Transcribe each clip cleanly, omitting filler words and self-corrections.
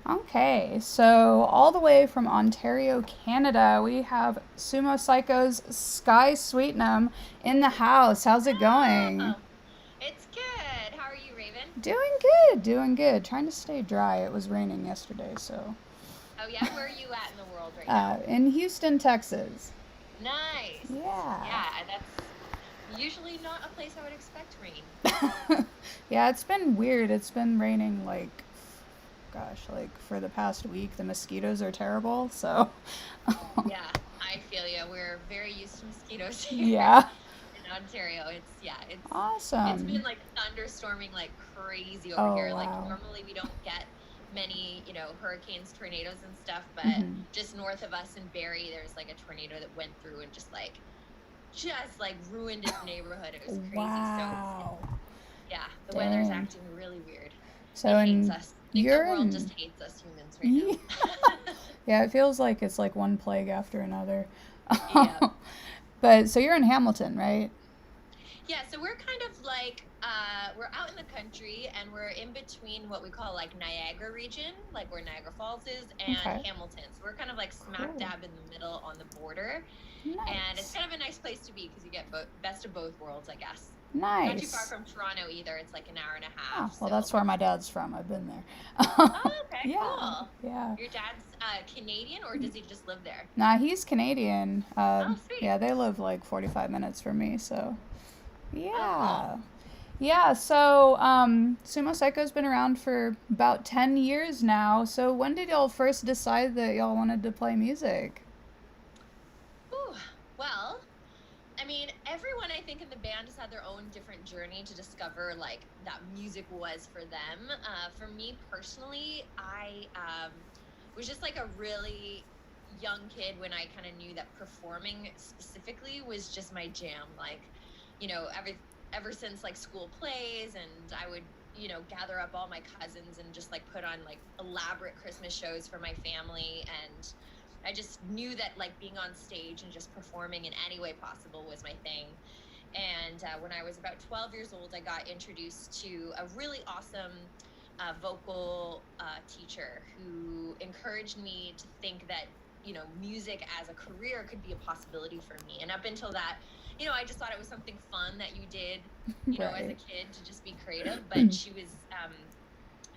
Okay, so all the way from Ontario, Canada, we have Sumo Cyco's Skye Sweetnam in the house. How's it going? Oh, it's good. How are you, Raven? Doing good, doing good. Trying to stay dry. It was raining yesterday, so. Oh yeah, where are you at in the world right now? In Houston, Texas. Nice. Yeah. Yeah, that's usually not a place I would expect rain. Yeah, it's been weird. It's been raining gosh, like for the past week. The mosquitoes are terrible, so. Yeah, I feel you. We're very used to mosquitoes here Yeah. in Ontario. It's been Awesome. like thunderstorming like crazy over Oh, here. Like wow. normally we don't get many, hurricanes, tornadoes and stuff, but Hmm. just north of us in Barrie, there's like a tornado that went through and just like ruined a neighborhood. It was crazy. So Wow. yeah, the weather's Dang. acting really weird. So, It hates and us. I think the you're world just in. hates us humans right Yeah, now. it feels like it's like one plague after another. Yeah. But so you're in Hamilton, right? Yeah, so we're kind of like we're out in the country and we're in between what we call like Niagara region, like where Niagara Falls is, and Okay. Hamilton. So we're kind of like smack Cool. dab in the middle on the border. And it's Nice. kind of a nice place to be because you get best of both worlds, I guess. Not too far Nice. from Toronto either. It's like an hour and a Oh, half. well, So that's where my dad's from. I've been there. oh, okay, Yeah, cool. yeah. Your dad's Canadian, or does he just live there? Nah, he's Canadian. Oh, sweet. Yeah, they live like 45 minutes from me, so Oh, cool. yeah. Yeah, so Sumo Cyco's been around for about 10 years now. So when did y'all first decide that y'all wanted to play music? Whew. Well, I mean, everyone I think in the band has had their own different journey to discover like that music was for them. For me personally, I was just like a really young kid when I kind of knew that performing specifically was just my jam. Like, ever since like school plays, and I would gather up all my cousins and just like put on like elaborate Christmas shows for my family. And I just knew that like being on stage and just performing in any way possible was my thing. And when I was about 12 years old, I got introduced to a really awesome vocal teacher who encouraged me to think that, music as a career could be a possibility for me. And up until that, I just thought it was something fun that you did, as a Right. kid to just be creative. But she was,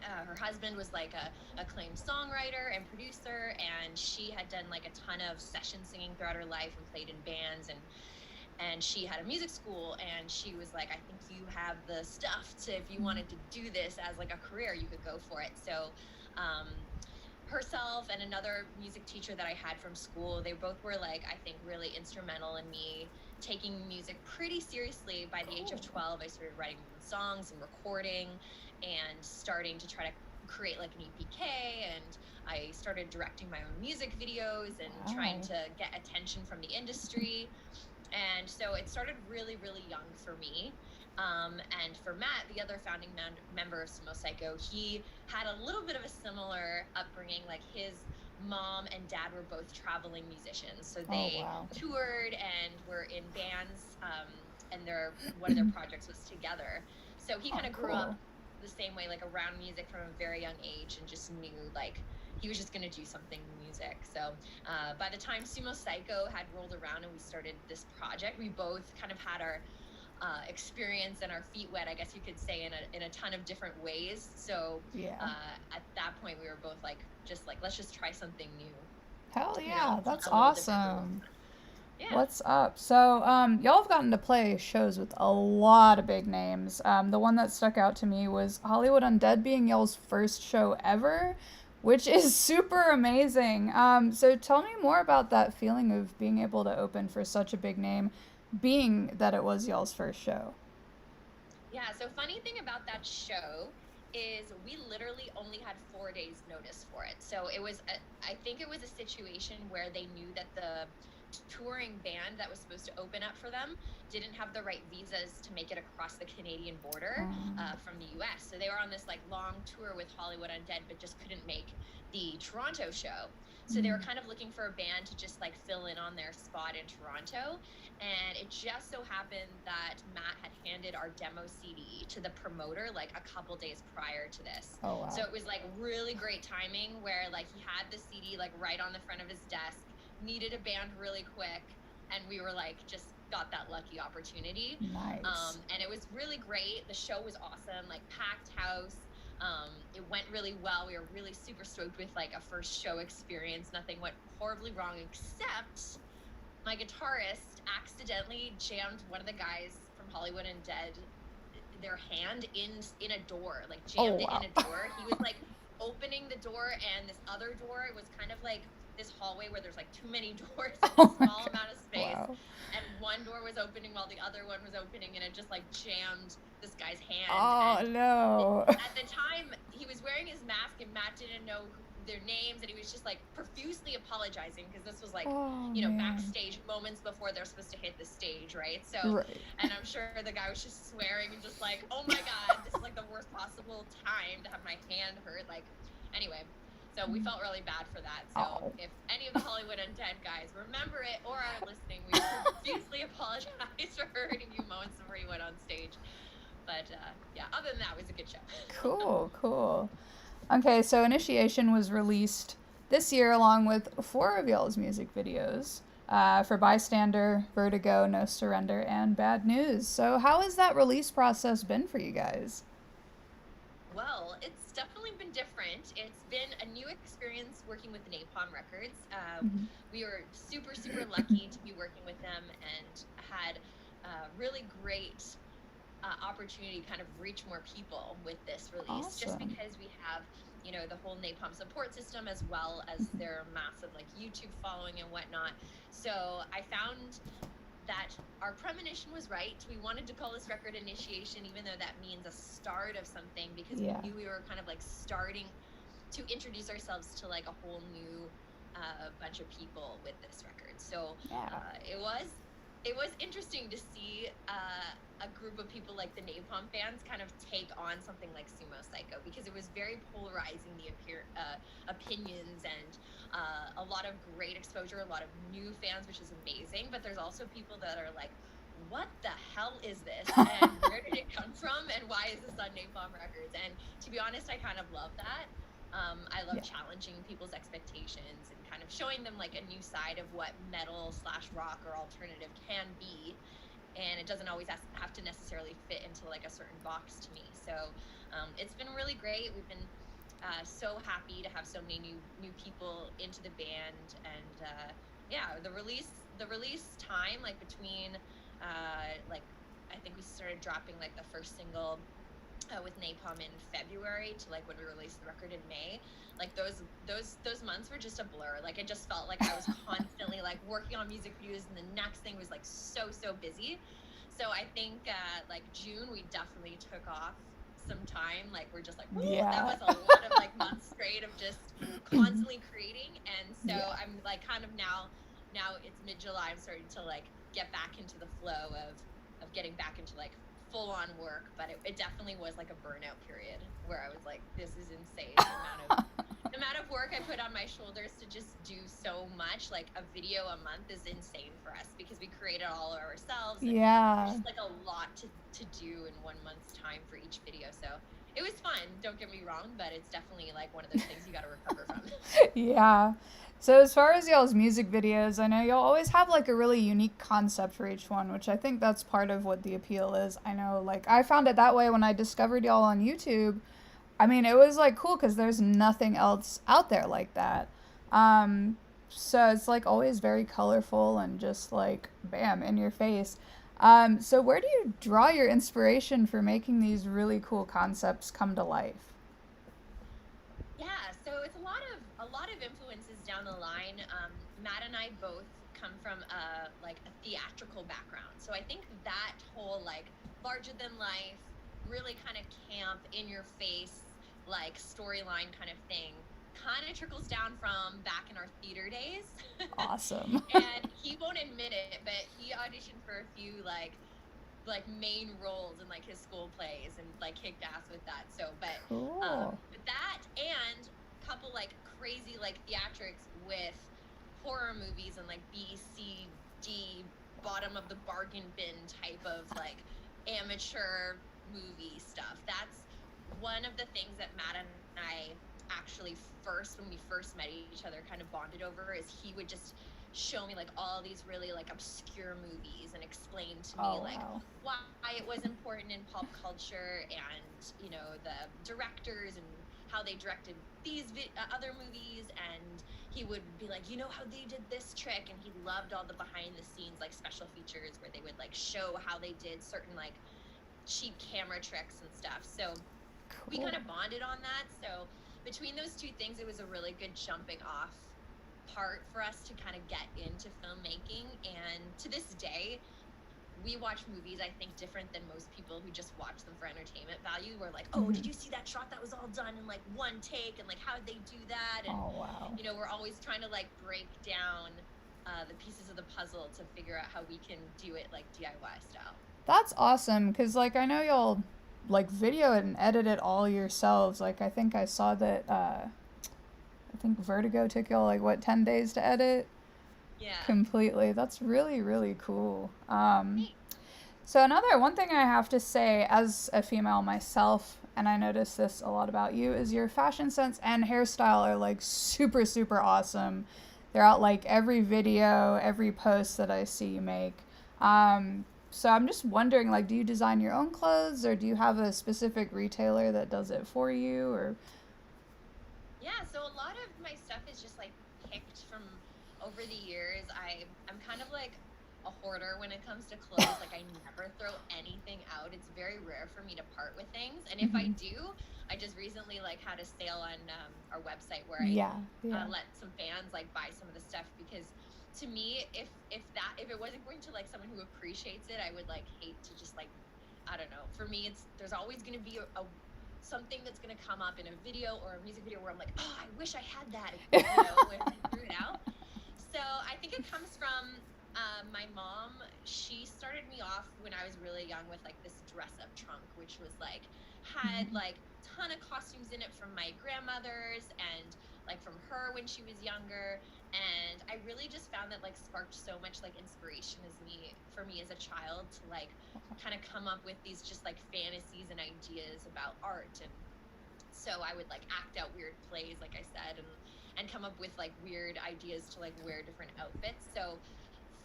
her husband was like a acclaimed songwriter and producer, and she had done like a ton of session singing throughout her life and played in bands, and she had a music school, and she was like, I think you have the stuff to, if you wanted to do this as like a career, you could go for it. So um, herself and another music teacher that I had from school, they both were like, I think, really instrumental in me taking music pretty seriously. By the age of Cool. 12, I started writing my own songs and recording and starting to try to create like an EPK, and I started directing my own music videos and trying Wow. to get attention from the industry. And so it started really, really young for me. And for Matt, the other founding member of Sumo Cyco, he had a little bit of a similar upbringing. Like his mom and dad were both traveling musicians, so Oh, they wow. toured and were in bands. And one of their projects was together. So he Oh, kind of grew up cool. the same way, like around music from a very young age, and just knew like he was just going to do something music. So by the time Sumo Cyco had rolled around and we started this project, we both kind of had our experience and our feet wet, I guess you could say, in a ton of different ways. So Yeah. at that point, we were both like, let's just try something new, Hell yeah, that's a little different. awesome. Yeah. What's up? So, y'all have gotten to play shows with a lot of big names. The one that stuck out to me was Hollywood Undead being y'all's first show ever, which is super amazing. So tell me more about that feeling of being able to open for such a big name, being that it was y'all's first show. Yeah, so funny thing about that show is we literally only had 4 days notice for it. So I think it was a situation where they knew that the touring band that was supposed to open up for them didn't have the right visas to make it across the Canadian border from the US. So they were on this like long tour with Hollywood Undead, but just couldn't make the Toronto show. So they were kind of looking for a band to just like fill in on their spot in Toronto. And it just so happened that Matt had handed our demo CD to the promoter like a couple days prior to this. Oh, wow. So it was like really great timing where like he had the CD like right on the front of his desk, needed a band really quick, and we were like just got that lucky opportunity. Nice. And it was really great. The show was awesome, like packed house. It went really well. We were really super stoked with like a first show experience. Nothing went horribly wrong, except my guitarist accidentally jammed one of the guys from Hollywood Undead their hand in a door, like jammed it in a door. He was like opening the door, and this other door was kind of like this hallway where there's like too many doors in a small amount of space. Wow. And one door was opening while the other one was opening, and it just like jammed this guy's hand. Oh, and no. At the time, he was wearing his mask, and Matt didn't know their names, and he was just like profusely apologizing because this was like, you know, backstage moments before they're supposed to hit the stage, right? So, and I'm sure the guy was just swearing and just like, oh my God, this is like the worst possible time to have my hand hurt. Like, anyway. So we felt really bad for that. So if any of the Hollywood Undead guys remember it or are listening, we profusely apologize for hurting you moments before you went on stage. But yeah, other than that, it was a good show. Cool. Okay, so Initiation was released this year along with 4 of y'all's music videos for Bystander, Vertigo, No Surrender, and Bad News. So how has that release process been for you guys? Well, it's definitely been different. It's been a new experience working with Napalm Records. We were super, super lucky to be working with them and had really great opportunity to kind of reach more people with this release. Just because we have, you know, the whole Napalm support system as well as their massive like YouTube following and whatnot. So I found that our premonition was right. We wanted to call this record Initiation, even though that means a start of something, because we knew we were kind of like starting to introduce ourselves to like a whole new bunch of people with this record. So it was interesting to see a group of people like the Napalm fans kind of take on something like Sumo Cyco, because it was very polarizing, the opinions, and a lot of great exposure, a lot of new fans, which is amazing. But there's also people that are like, what the hell is this? And where did it come from? And why is this on Napalm Records? And to be honest, I kind of love that. I love challenging people's expectations and kind of showing them like a new side of what metal / rock or alternative can be. And it doesn't always have to necessarily fit into like a certain box to me. So it's been really great. We've been so happy to have so many new people into the band. And the release time, like between like I think we started dropping like the first single with Napalm in February to like when we released the record in May, like those months were just a blur. Like it just felt like I was constantly like working on music videos, and the next thing was like so busy. So I think like June we definitely took off some time. Like we're just like, that was a lot of like months straight of just constantly creating. And so I'm like kind of now it's mid-July, I'm starting to like get back into the flow of getting back into like full-on work. But it definitely was like a burnout period where I was like, this is insane. The amount of work I put on my shoulders to just do so much. Like a video a month is insane for us because we create it all ourselves. And there's just like a lot to do in 1 month's time for each video. So it was fun, don't get me wrong, but it's definitely like one of those things you got to recover from. Yeah. So as far as y'all's music videos, I know y'all always have like a really unique concept for each one, which I think that's part of what the appeal is. I know, like, I found it that way when I discovered y'all on YouTube. I mean, it was like cool because there's nothing else out there like that. So it's like always very colorful and just like bam in your face. So where do you draw your inspiration for making these really cool concepts come to life? Yeah, so it's a lot of influences down the line. Matt and I both come from a theatrical background, so I think that whole like larger than life, really kind of camp, in your face, like storyline kind of thing kind of trickles down from back in our theater days. Awesome. And he won't admit it, but he auditioned for a few like main roles in like his school plays and like kicked ass with that. So, Cool. but that and a couple like crazy like theatrics with horror movies and like B, C, D, bottom of the bargain bin type of like amateur movie stuff. That's one of the things that Matt and I actually when we first met each other, kind of bonded over, is he would just show me like all these really like obscure movies and explain to me like why it was important in pop culture, and you know, the directors and how they directed these other movies. And he would be like, you know how they did this trick, and he loved all the behind the scenes like special features where they would like show how they did certain like cheap camera tricks and stuff. So we kind of bonded on that. So between those two things, it was a really good jumping off part for us to kind of get into filmmaking. And to this day, we watch movies, I think, different than most people who just watch them for entertainment value. We're like, oh, did you see that shot that was all done in like one take, and like how did they do that? And you know, we're always trying to like break down the pieces of the puzzle to figure out how we can do it like DIY style. That's awesome, because like I know y'all like video it and edit it all yourselves. Like I think I saw that I think Vertigo took y'all like what, 10 days to edit? Yeah. Completely. That's really, really cool. So one thing I have to say as a female myself, and I notice this a lot about you, is your fashion sense and hairstyle are like super, super awesome. They're out like every video, every post that I see you make. So I'm just wondering, like, do you design your own clothes, or do you have a specific retailer that does it for you, or? Yeah, so a lot of my stuff is just like picked from over the years. I'm kind of like a hoarder when it comes to clothes. Like I never throw anything out. It's very rare for me to part with things, and if I do, I just recently like had a sale on our website where I let some fans like buy some of the stuff, because to me, if it wasn't going to like someone who appreciates it, I would like hate to just like, I don't know. For me, there's always going to be a something that's going to come up in a video or a music video where I'm like, oh, I wish I had that, you know, when I threw it out. So I think it comes from my mom. She started me off when I was really young with like this dress up trunk, which was like had like a ton of costumes in it from my grandmother's and like from her when she was younger. And I really just found that like sparked so much like inspiration for me as a child to like kind of come up with these just like fantasies and ideas about art. And so I would like act out weird plays, like I said, and come up with like weird ideas to like wear different outfits. So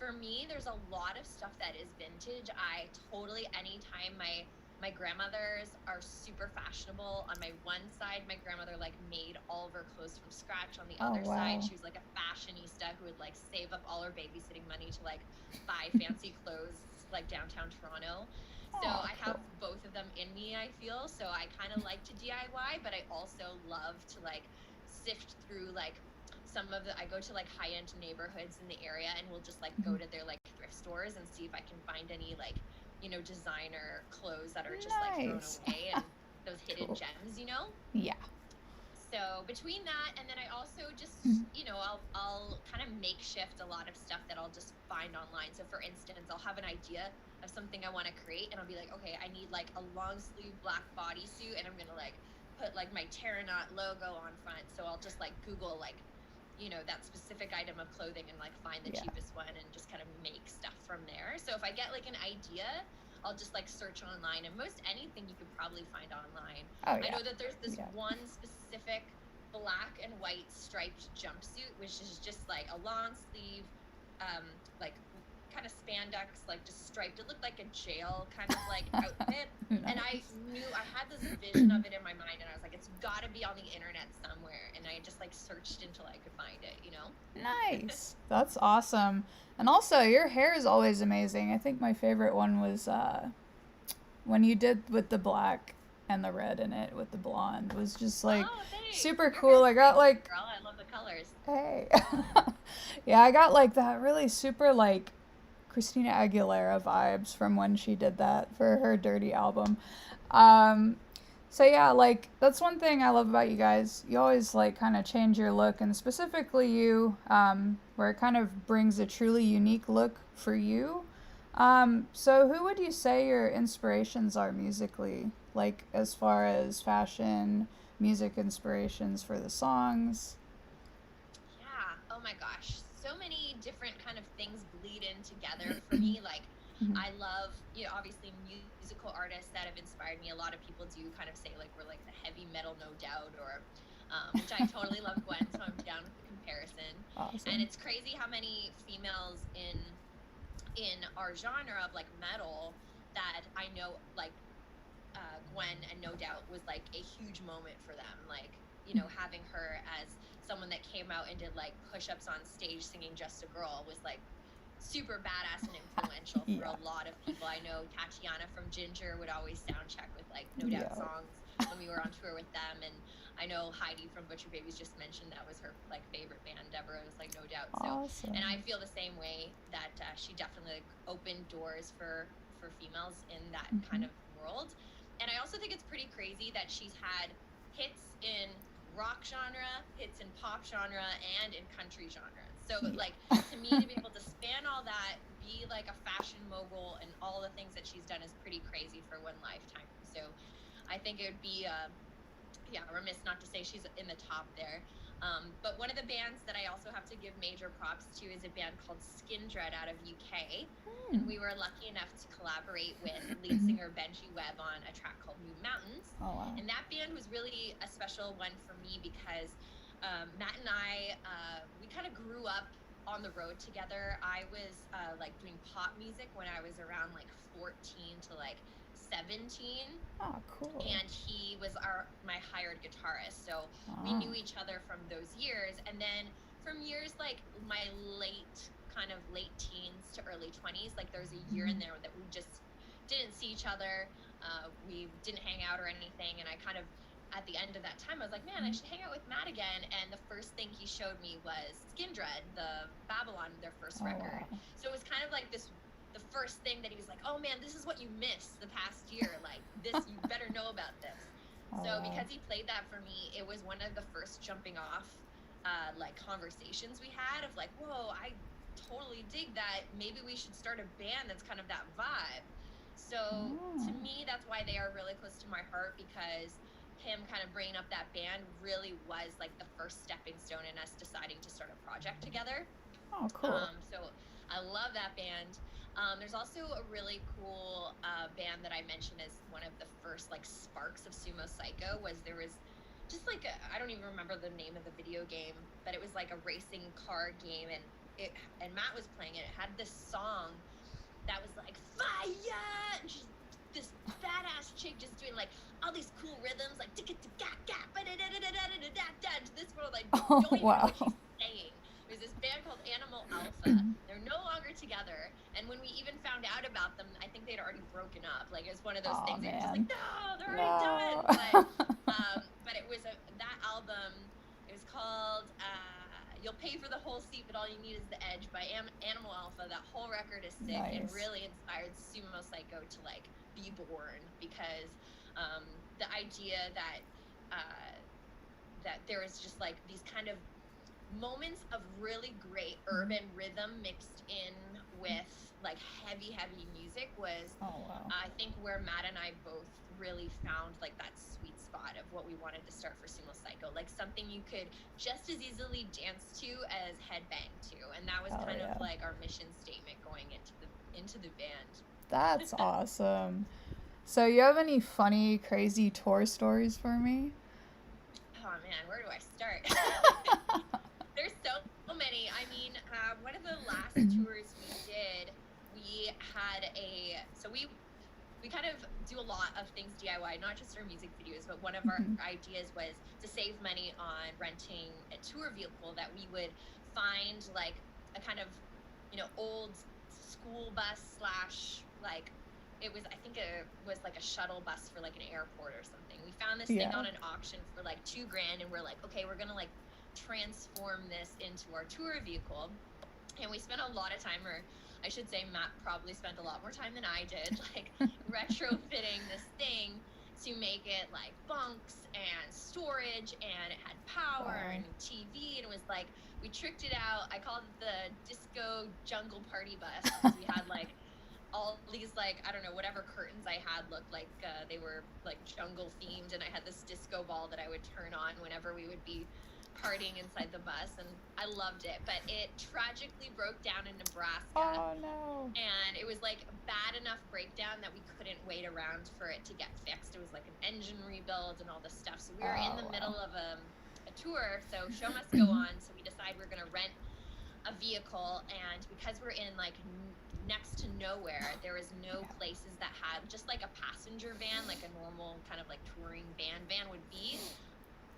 for me, there's a lot of stuff that is vintage. I totally, anytime my grandmothers are super fashionable. On my one side, my grandmother like made all of her clothes from scratch. On the other side, she was like a fashionista who would like save up all her babysitting money to like buy fancy clothes like downtown Toronto. So I have both of them in me, I feel. So I kind of like to DIY, but I also love to like sift through like I go to like high-end neighborhoods in the area, and we'll just like go to their like thrift stores and see if I can find any like, you know, designer clothes that are just like thrown away, and those hidden gems, you know? Yeah. So between that, and then I also just, you know, I'll kind of makeshift a lot of stuff that I'll just find online. So for instance, I'll have an idea of something I want to create, and I'll be like, okay, I need like a long sleeve black bodysuit, and I'm gonna like put like my Terranaut logo on front. So I'll just like Google like, you know, that specific item of clothing and like find the cheapest one and just kind of make stuff from there. So if I get like an idea, I'll just like search online, and most anything you could probably find online. I know that there's this one specific black and white striped jumpsuit, which is just like a long sleeve, like kind of spandex, like just striped. It looked like a jail kind of like outfit. And I knew I had this vision of it in my mind, and I was like, it's got to be on the internet somewhere. And I just like searched until I could find it, you know? Nice. That's awesome. And also, your hair is always amazing. I think my favorite one was when you did with the black and the red in it with the blonde. Was just like super cool. I got like, girl, I love the colors. Hey. Yeah, I got like that really super like Christina Aguilera vibes from when she did that for her Dirty album. So yeah, like that's one thing I love about you guys. You always like kind of change your look, and specifically you, where it kind of brings a truly unique look for you. So who would you say your inspirations are musically? Like as far as fashion, music inspirations for the songs. Yeah. Oh my gosh. So many different kind of things bleed in together for me. Like, Mhm. I love, obviously musical artists that have inspired me. A lot of people do kind of say like we're like the heavy metal, no doubt, or which I totally love Gwen, so I'm down with the comparison. And Awesome. it's crazy how many females in our genre of like metal that I know like Gwen and No Doubt was like a huge moment for them. Like, having her as someone that came out and did like push ups on stage singing Just a Girl was like super badass and influential for a Yeah. lot of people. I know Tatiana from Ginger would always sound check with like No Doubt Yeah. songs when we were on tour with them. And I know Heidi from Butcher Babies just mentioned that was her like favorite band ever. It was like No Doubt. So, and I Awesome. feel the same way that she definitely like opened doors for females in that kind Hmm. of world. And I also think it's pretty crazy that she's had hits in rock genre, hits in pop genre, and in country genre. So like Yeah. to me to be able to span all that, be like a fashion mogul and all the things that she's done is pretty crazy for one lifetime. So I think it would be yeah, remiss not to say she's in the top there. But one of the bands that I also have to give major props to is a band called Skindred out of UK. And Hmm. we were lucky enough to collaborate with lead singer Benji Webb on a track called Moon Mountains. Oh wow. And that band was really a special one for me because Matt and I, we kind of grew up on the road together. I was like doing pop music when I was around like 14 to like 17, Oh cool. and he was my hired guitarist, so we Ah. knew each other from those years. And then from years like my late teens to early 20s, like there's a year in Mhm. there that we just didn't see each other. We didn't hang out or anything, and I kind of at the end of that time I was like, man, I should hang out with Matt again. And the first thing he showed me was Skindred, the Babylon, their first Oh record. wow. So it was kind of like the first thing that he was like, oh man, this is what you missed the past year. Like this, you better know about this. Oh So wow. because he played that for me, it was one of the first jumping off like conversations we had of like, whoa, I totally dig that. Maybe we should start a band that's kind of that vibe. So to Oh. me, that's why they are really close to my heart, because him kind of bringing up that band really was like the first stepping stone in us deciding to start a project together. Oh cool. So I love that band. There's also a really cool band that I mentioned as one of the first like sparks of Sumo Cyco. There was just like I don't even remember the name of the video game, but it was like a racing car game, and Matt was playing it. It had this song that was like fire, and she's this badass chick just doing like all these cool rhythms, like this world I Oh don't even know wow. what she's saying. There's this band called Animal Alpha. They're no longer together, and when we even found out about them, I think they'd already broken up. Like it's one of those Oh things that you're just like, man. no, they're already No. done. But it was that album. It was called You'll Pay for the Whole Seat, but All You Need Is the Edge by Animal Alpha. That whole record is sick and Nice. really inspired Sumo Cyco to like be born, because the idea uh, that there is just like these kind of moments of really great urban rhythm mixed in with like heavy music was Oh wow. I think where Matt and I both really found like that sweet spot of what we wanted to start for Sumo Cyco, like something you could just as easily dance to as headbang to. And that was Hell kind of yeah. like our mission statement going into the band. That's awesome. So you have any funny, crazy tour stories for me? Oh man, where do I start? There's so many. I mean, one of the last tours we did, we had we kind of do a lot of things DIY, not just our music videos, but one of our Mhm. ideas was to save money on renting a tour vehicle that we would find like a kind of, old school bus slash like I think it was like a shuttle bus for like an airport or something. We found this thing Yeah. on an auction for like $2,000, and we're like, okay, we're gonna like transform this into our tour vehicle. And we spent a lot of time, or I should say Matt probably spent a lot more time than I did, like retrofitting this thing to make it like bunks and storage, and it had power Wow. and TV, and it was like, we tricked it out. I called it the disco jungle party bus, because we had like all these, like, I don't know, whatever curtains I had looked like they were like jungle themed, and I had this disco ball that I would turn on whenever we would be partying inside the bus, and I loved it. But it tragically broke down in Nebraska. Oh no. And it was like bad enough breakdown that we couldn't wait around for it to get fixed. It was like an engine rebuild and all this stuff. So we were in the middle of a tour, so show must go on. So we decided we're going to rent a vehicle, and because we're in like next to nowhere, there was no places that had just like a passenger van, like a normal kind of like touring van would be.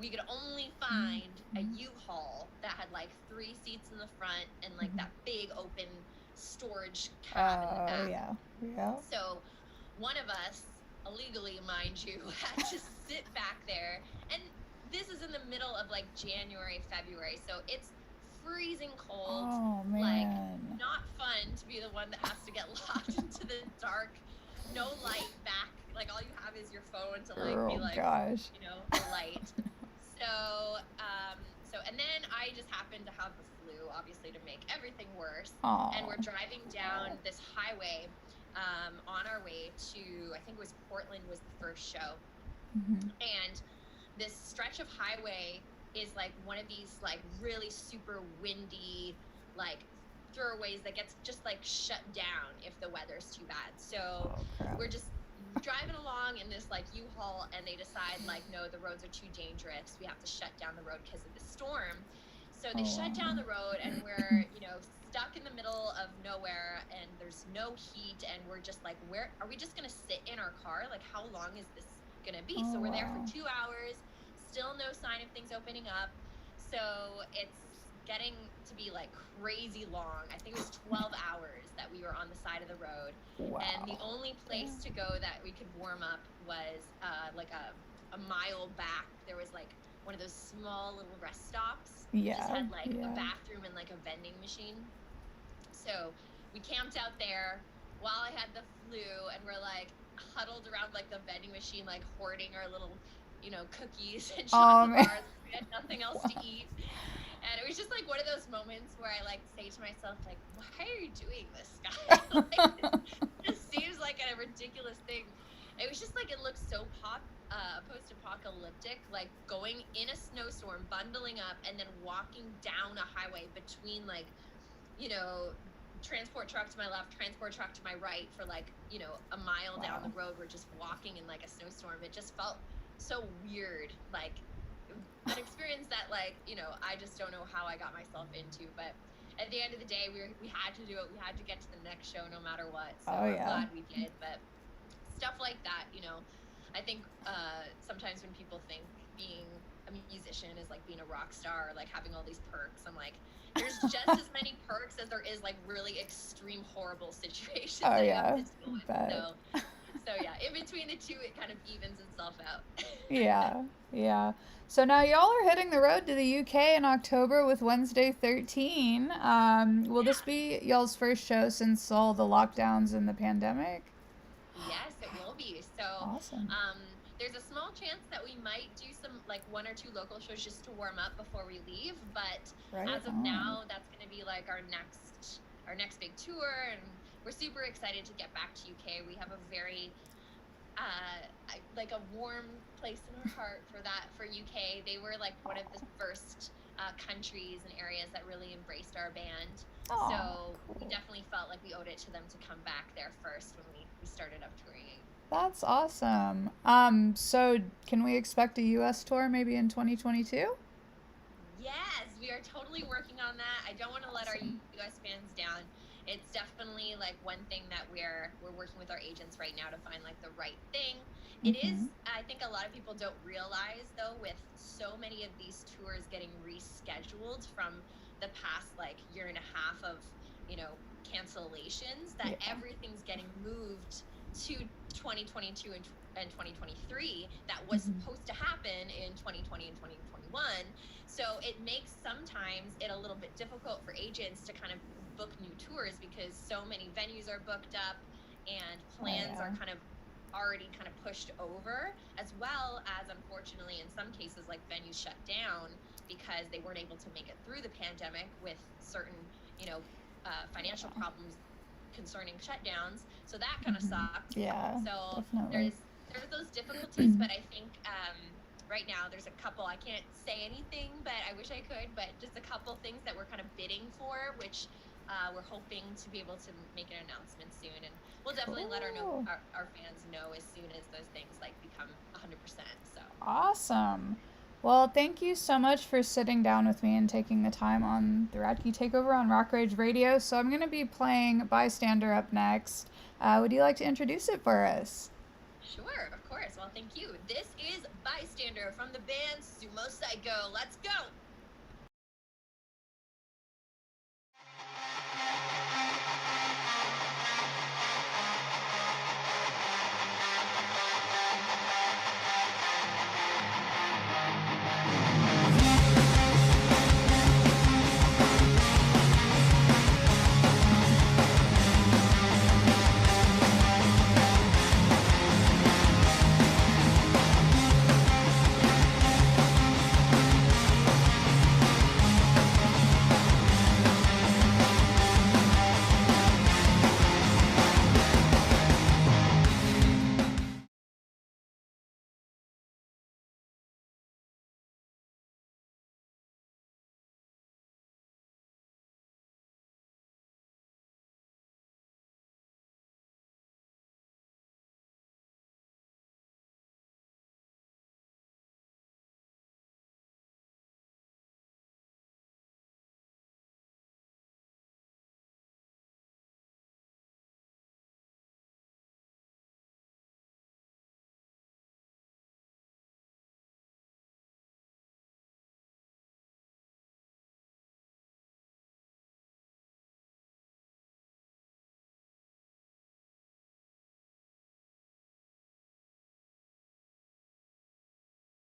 We could only find a U-Haul that had like 3 seats in the front and like that big open storage cab in the back. Yeah. So one of us, illegally mind you, had to sit back there, and this is in the middle of like January, February, so it's freezing cold. Oh man. Like, not fun to be the one that has to get locked into the dark, no light back, like all you have is your phone to like be like, gosh. you know, a light. And then I just happened to have the flu, obviously, to make everything worse. Aww. And we're driving down this highway on our way to, I think it was Portland was the first show. And this stretch of highway is like one of these like really super windy like thoroughways that gets just like shut down if the weather's too bad. So we're just driving along in this like U-Haul, and they decide like, no, the roads are too dangerous, we have to shut down the road because of the storm. So they shut down the road, and we're, you know, stuck in the middle of nowhere, and there's no heat, and we're just like, where are we just gonna sit in our car? Like, how long is this gonna be? So we're there for 2 hours, still no sign of things opening up. So it's getting to be like crazy long. I think it was 12 hours that we were on the side of the road. And the only place to go that we could warm up was like a mile back. There was like one of those small little rest stops. Just had like a bathroom and like a vending machine. So we camped out there while I had the flu, and we're like huddled around like the vending machine, like hoarding our little, you know, cookies and chocolate bars. We had nothing else to eat. And it was just like one of those moments where I like say to myself, like, why are you doing this, Skye? Like, it just seems like a ridiculous thing. It was just like, it looked so post-apocalyptic, like going in a snowstorm, bundling up, and then walking down a highway between like, you know, transport truck to my left, transport truck to my right for like, you know, a mile down the road. We're just walking in like a snowstorm. It just felt so weird, like an experience that, like, you know, I just don't know how I got myself into. But at the end of the day, we had to do it. We had to get to the next show no matter what. So I'm glad we did. But stuff like that, you know, I think sometimes when people think being a musician is like being a rock star or like having all these perks, I'm like, there's just as many perks as there is like really extreme horrible situations that you have to deal with. So yeah, in between the two, it kind of evens itself out. Yeah. So now y'all are hitting the road to the UK in October with Wednesday 13. Will this be y'all's first show since all the lockdowns and the pandemic? Yes, it will be. So awesome. There's a small chance that we might do some like 1 or 2 local shows just to warm up before we leave. But as of now, that's going to be like our next big tour, and we're super excited to get back to UK. We have a very like a warm place in our heart for UK. They were like one of the first countries and areas that really embraced our band. So we definitely felt like we owed it to them to come back there first when we started up touring. That's awesome. So can we expect a US tour maybe in 2022? Yes, we are totally working on that. I don't want to let our US fans down. It's definitely like one thing that we're working with our agents right now to find like the right thing. It is, I think a lot of people don't realize though, with so many of these tours getting rescheduled from the past like year and a half of, you know, cancellations, that everything's getting moved to 2022 and 2023 that was supposed to happen in 2020 and 2021. So it makes sometimes it a little bit difficult for agents to kind of book new tours because so many venues are booked up and plans are kind of already kind of pushed over, as well as, unfortunately, in some cases, like venues shut down because they weren't able to make it through the pandemic with certain, financial problems concerning shutdowns. So that kind of sucks. Yeah, So definitely. there's those difficulties, but I think right now there's a couple, I can't say anything, but I wish I could, but just a couple things that we're kind of bidding for, which we're hoping to be able to make an announcement soon, and we'll definitely let Cool. our fans know as soon as those things like become 100%. So Awesome. Well, thank you so much for sitting down with me and taking the time on the Radkey Takeover on Rock Rage Radio. So I'm going to be playing Bystander up next. Would you like to introduce it for us? sure, of course. Well, thank you. This is Bystander from the band Sumo Cyco. Let's go.